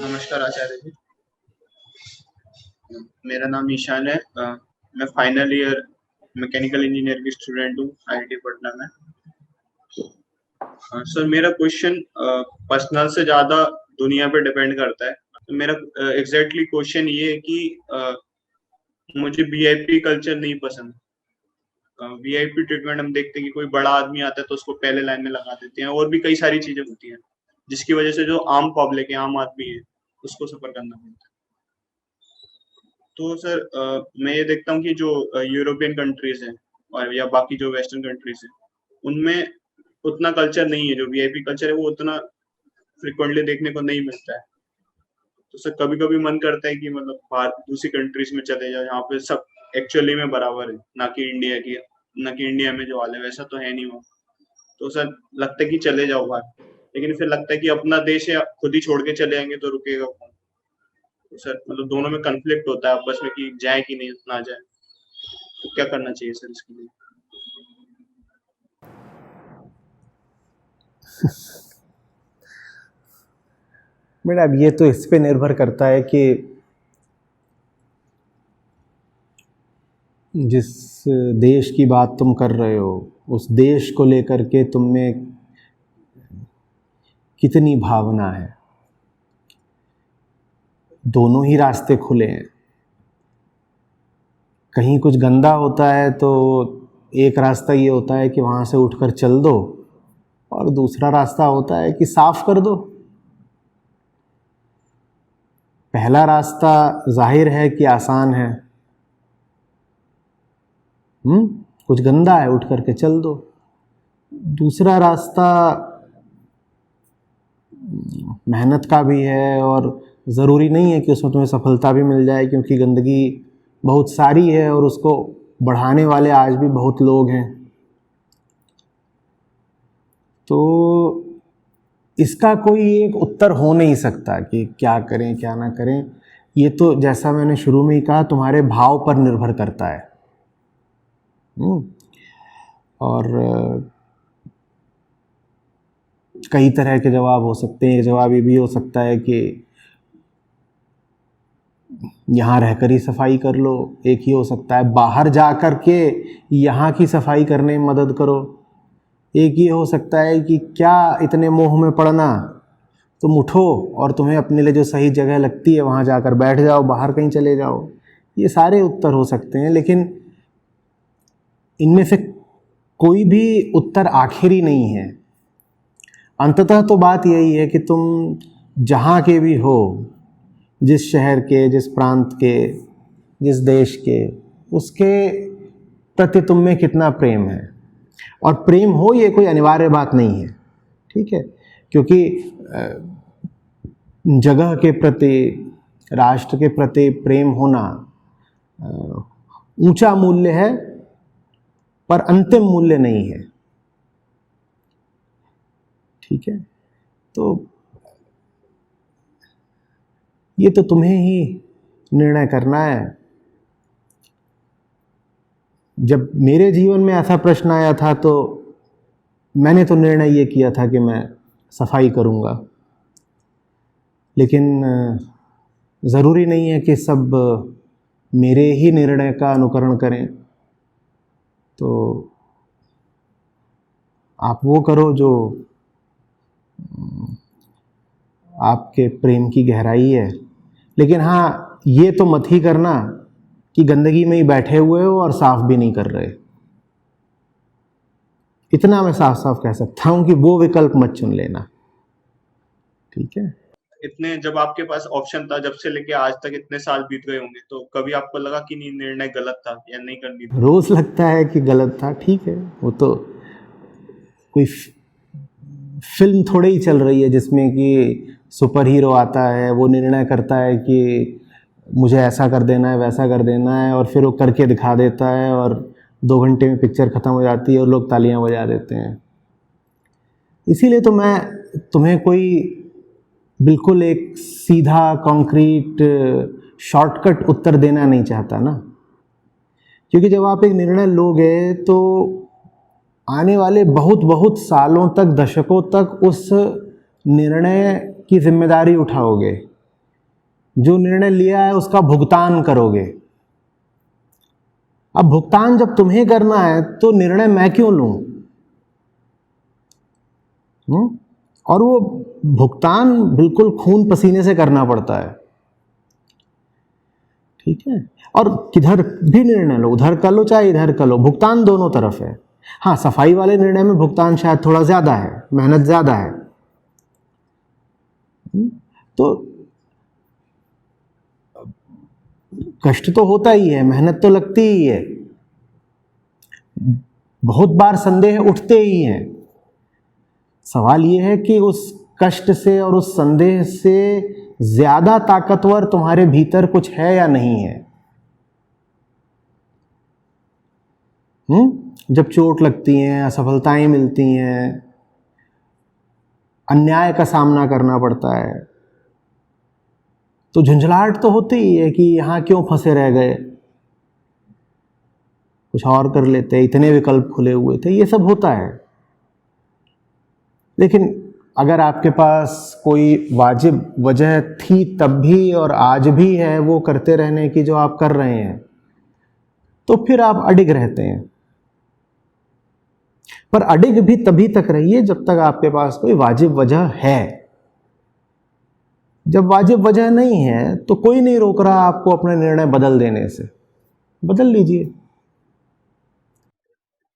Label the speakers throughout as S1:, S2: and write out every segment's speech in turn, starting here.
S1: नमस्कार आचार्य जी। मेरा नाम ईशान है। मैं फाइनल ईयर मैकेनिकल इंजीनियर की स्टूडेंट हूँ आईआईटी पटना में। सर मेरा क्वेश्चन पर्सनल से ज़्यादा दुनिया पे डिपेंड करता है। तो मेरा एग्जैक्टली क्वेश्चन ये है कि मुझे वीआईपी कल्चर नहीं पसंद। वीआईपी ट्रीटमेंट हम देखते हैं कि कोई बड़ा आदमी आता है तो उसको पहले लाइन में लगा देते हैं, और भी कई सारी चीजें होती हैं जिसकी वजह से जो आम पब्लिक है, आम आदमी है, उसको सफर करना पड़ता है। तो सर मैं ये देखता हूँ कि जो यूरोपियन कंट्रीज हैं और या बाकी जो वेस्टर्न कंट्रीज हैं, उनमें उतना कल्चर नहीं है। जो वीआईपी कल्चर है वो उतना फ्रिक्वेंटली देखने को नहीं मिलता है। तो सर कभी कभी मन करता है कि मतलब बाहर दूसरी कंट्रीज में चले जाओ जहाँ पे सब एक्चुअली में बराबर है, ना कि इंडिया में जो हाल है वैसा तो है नहीं वो। तो सर लगता है कि चले जाओ बाहर, लेकिन फिर लगता है कि अपना देश है, खुद ही छोड़ के चले आएंगे तो रुकेगा कौन। तो सर मतलब दोनों में कन्फ्लिक्ट होता है आपस में कि जाए कि नहीं, ना जाए। तो क्या करना चाहिए सर इसके लिए?
S2: बेटा अब ये तो इस पे निर्भर करता है कि जिस देश की बात तुम कर रहे हो उस देश को लेकर के तुम में कितनी भावना है। दोनों ही रास्ते खुले हैं। कहीं कुछ गंदा होता है तो एक रास्ता ये होता है कि वहाँ से उठकर चल दो, और दूसरा रास्ता होता है कि साफ कर दो। पहला रास्ता जाहिर है कि आसान है, कुछ गंदा है उठ करके चल दो। दूसरा रास्ता मेहनत का भी है, और ज़रूरी नहीं है कि उसमें तुम्हें सफलता भी मिल जाए, क्योंकि गंदगी बहुत सारी है और उसको बढ़ाने वाले आज भी बहुत लोग हैं। तो इसका कोई एक उत्तर हो नहीं सकता कि क्या करें क्या ना करें। ये तो जैसा मैंने शुरू में ही कहा, तुम्हारे भाव पर निर्भर करता है। और कई तरह के जवाब हो सकते हैं। जवाब ये भी हो सकता है कि यहाँ रहकर ही सफाई कर लो। एक ही हो सकता है बाहर जा कर के यहाँ की सफाई करने में मदद करो। एक ये हो सकता है कि क्या इतने मोह में पड़ना, तुम उठो और तुम्हें अपने लिए जो सही जगह लगती है वहाँ जाकर बैठ जाओ, बाहर कहीं चले जाओ। ये सारे उत्तर हो सकते हैं, लेकिन इनमें से कोई भी उत्तर आखिरी नहीं है। अंततः तो बात यही है कि तुम जहाँ के भी हो, जिस शहर के, जिस प्रांत के, जिस देश के, उसके प्रति तुम में कितना प्रेम है। और प्रेम हो ये कोई अनिवार्य बात नहीं है, ठीक है, क्योंकि जगह के प्रति, राष्ट्र के प्रति प्रेम होना ऊंचा मूल्य है, पर अंतिम मूल्य नहीं है। ठीक है, तो ये तो तुम्हें ही निर्णय करना है। जब मेरे जीवन में ऐसा प्रश्न आया था तो मैंने तो निर्णय ये किया था कि मैं सफाई करूँगा, लेकिन ज़रूरी नहीं है कि सब मेरे ही निर्णय का अनुकरण करें। तो आप वो करो जो आपके प्रेम की गहराई है। लेकिन हाँ, ये तो मत ही करना कि गंदगी में ही बैठे हुए हो और साफ भी नहीं कर रहे। इतना मैं साफ साफ कह सकता हूँ कि वो विकल्प मत चुन लेना। ठीक है,
S1: इतने जब आपके पास ऑप्शन था, जब से लेके आज तक इतने साल बीत गए होंगे, तो कभी आपको लगा कि नहीं, निर्णय गलत था या नहीं करनी थी?
S2: रोज़ लगता है कि गलत था। ठीक है, वो तो कोई फिल्म थोड़ी ही चल रही है जिसमें कि सुपर हीरो आता है, वो निर्णय करता है कि मुझे ऐसा कर देना है, वैसा कर देना है, और फिर वो करके दिखा देता है और 2 घंटे में पिक्चर ख़त्म हो जाती है और लोग तालियां बजा देते हैं। इसीलिए तो मैं तुम्हें कोई बिल्कुल एक सीधा कॉन्क्रीट शॉर्टकट उत्तर देना नहीं चाहता ना, क्योंकि जब आप एक निर्णय लोगे तो आने वाले बहुत बहुत सालों तक, दशकों तक उस निर्णय की जिम्मेदारी उठाओगे। जो निर्णय लिया है उसका भुगतान करोगे। अब भुगतान जब तुम्हें करना है तो निर्णय मैं क्यों लूं? और वो भुगतान बिल्कुल खून पसीने से करना पड़ता है, ठीक है। और किधर भी निर्णय लो, उधर कर लो चाहे इधर कर लो, भुगतान दोनों तरफ है। हाँ, सफाई वाले निर्णय में भुगतान शायद थोड़ा ज्यादा है, मेहनत ज्यादा है। तो कष्ट तो होता ही है, मेहनत तो लगती ही है, बहुत बार संदेह उठते ही हैं। सवाल यह है कि उस कष्ट से और उस संदेह से ज्यादा ताकतवर तुम्हारे भीतर कुछ है या नहीं है। जब चोट लगती है, असफलताएं मिलती हैं, अन्याय का सामना करना पड़ता है, तो झुंझलाहट तो होती ही है कि यहां क्यों फंसे रह गए, कुछ और कर लेते, इतने विकल्प खुले हुए थे, ये सब होता है। लेकिन अगर आपके पास कोई वाजिब वजह थी तब भी और आज भी है वो करते रहने की जो आप कर रहे हैं, तो फिर आप अडिग रहते हैं। पर अडिग भी तभी तक रहिए जब तक आपके पास कोई वाजिब वजह है। जब वाजिब वजह नहीं है तो कोई नहीं रोक रहा आपको अपने निर्णय बदल देने से, बदल लीजिए।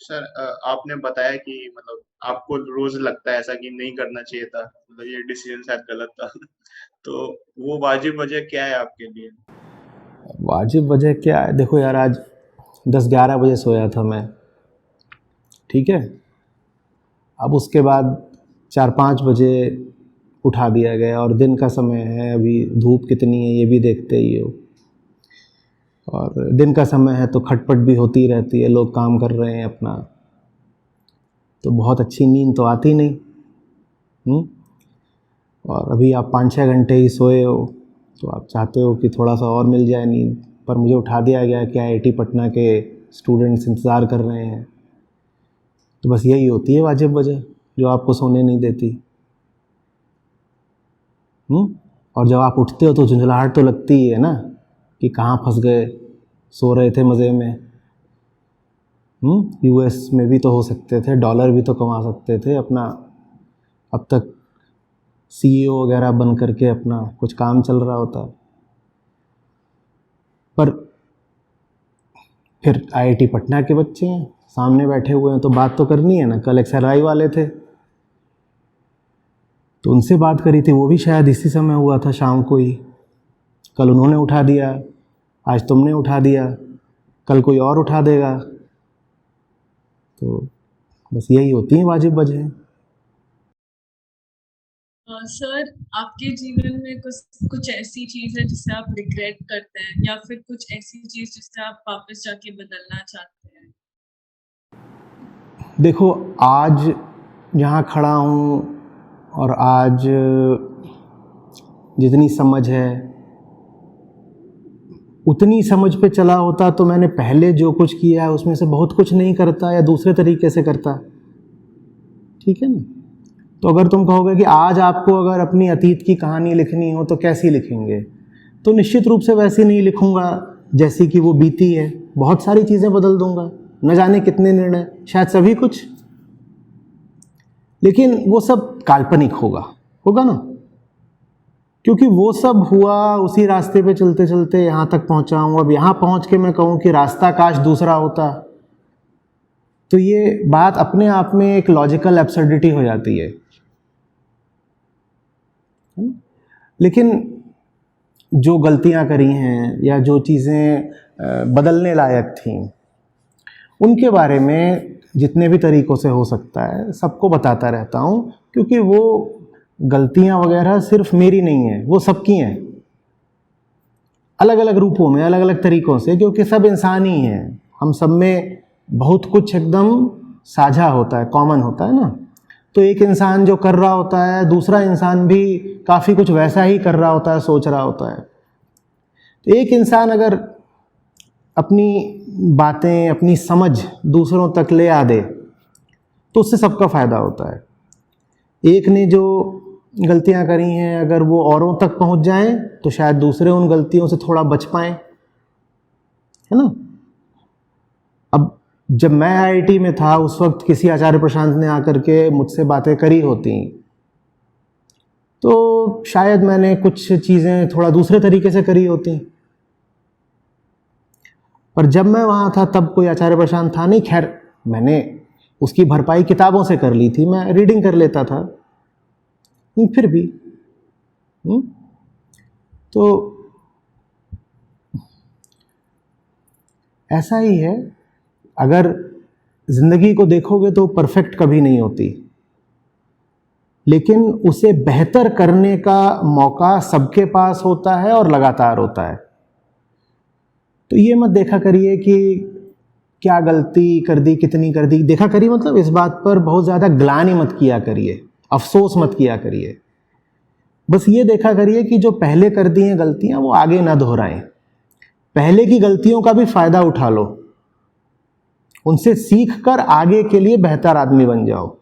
S1: सर, आपने बताया कि मतलब आपको रोज लगता है ऐसा कि नहीं करना चाहिए था, मतलब ये डिसीजन शायद गलत था। तो वो वाजिब वजह क्या है आपके लिए?
S2: वाजिब वजह क्या है? देखो यार, आज 10-11 बजे सोया था मैं, ठीक है। अब उसके बाद 4-5 बजे उठा दिया गया, और दिन का समय है, अभी धूप कितनी है ये भी देखते ही हो, और दिन का समय है तो खटपट भी होती रहती है, लोग काम कर रहे हैं अपना, तो बहुत अच्छी नींद तो आती नहीं। और अभी आप 5-6 घंटे ही सोए हो तो आप चाहते हो कि थोड़ा सा और मिल जाए नींद, पर मुझे उठा दिया गया कि IIT पटना के स्टूडेंट्स इंतज़ार कर रहे हैं। तो बस यही होती है वाजिब वजह जो आपको सोने नहीं देती। और जब आप उठते हो तो झुंझलाहट तो लगती ही है ना कि कहाँ फंस गए, सो रहे थे मज़े में। US में भी तो हो सकते थे, डॉलर भी तो कमा सकते थे अपना, अब तक CEO वगैरह बन करके अपना कुछ काम चल रहा होता। पर फिर IIT पटना के बच्चे हैं, सामने बैठे हुए हैं, तो बात तो करनी है ना। कल XRI वाले थे तो उनसे बात करी थी, वो भी शायद इसी समय हुआ था, शाम को ही। कल उन्होंने उठा दिया, आज तुमने उठा दिया, कल कोई और उठा देगा। तो बस यही होती है वाजिब वजह।
S3: सर, आपके जीवन में कुछ ऐसी चीज है जिससे आप रिग्रेट करते हैं, या फिर कुछ ऐसी चीज जिससे आप वापस जाके बदलना चाहते हैं?
S2: देखो, आज यहाँ खड़ा हूँ और आज जितनी समझ है उतनी समझ पे चला होता तो मैंने पहले जो कुछ किया है उसमें से बहुत कुछ नहीं करता या दूसरे तरीके से करता, ठीक है ना। तो अगर तुम कहोगे कि आज आपको अगर अपनी अतीत की कहानी लिखनी हो तो कैसी लिखेंगे, तो निश्चित रूप से वैसी नहीं लिखूंगा जैसी कि वो बीती है। बहुत सारी चीज़ें बदल दूंगा, न जाने कितने निर्णय, शायद सभी कुछ, लेकिन वो सब काल्पनिक होगा ना, क्योंकि वो सब हुआ उसी रास्ते पे चलते चलते यहाँ तक पहुँचा हूँ। अब यहाँ पहुँच के मैं कहूँ कि रास्ता काश दूसरा होता, तो ये बात अपने आप में एक लॉजिकल एब्सर्डिटी हो जाती है। लेकिन जो गलतियाँ करी हैं या जो चीज़ें बदलने लायक थीं, उनके बारे में जितने भी तरीक़ों से हो सकता है सबको बताता रहता हूँ, क्योंकि वो गलतियाँ वगैरह सिर्फ मेरी नहीं हैं, वो सबकी हैं, अलग अलग रूपों में, अलग अलग तरीक़ों से, क्योंकि सब इंसान ही हैं। हम सब में बहुत कुछ एकदम साझा होता है, कॉमन होता है ना। तो एक इंसान जो कर रहा होता है, दूसरा इंसान भी काफ़ी कुछ वैसा ही कर रहा होता है, सोच रहा होता है। तो एक इंसान अगर अपनी बातें, अपनी समझ दूसरों तक ले आ दे तो उससे सबका फ़ायदा होता है। एक ने जो गलतियां करी हैं, अगर वो औरों तक पहुंच जाएं तो शायद दूसरे उन गलतियों से थोड़ा बच पाएं, है ना। अब जब मैं आईआईटी में था उस वक्त किसी आचार्य प्रशांत ने आकर के मुझसे बातें करी होती तो शायद मैंने कुछ चीज़ें थोड़ा दूसरे तरीके से करी होती, पर जब मैं वहाँ था तब कोई आचार्य प्रशांत था नहीं। खैर मैंने उसकी भरपाई किताबों से कर ली थी, मैं रीडिंग कर लेता था, फिर भी तो ऐसा ही है। अगर ज़िंदगी को देखोगे तो परफेक्ट कभी नहीं होती, लेकिन उसे बेहतर करने का मौका सबके पास होता है और लगातार होता है। तो ये मत देखा करिए कि क्या गलती कर दी, कितनी कर दी, देखा करिए मतलब इस बात पर बहुत ज़्यादा ग्लानि मत किया करिए, अफसोस मत किया करिए। बस ये देखा करिए कि जो पहले कर दी हैं गलतियां वो आगे ना दोहराएं। पहले की गलतियों का भी फायदा उठा लो, उनसे सीख कर आगे के लिए बेहतर आदमी बन जाओ।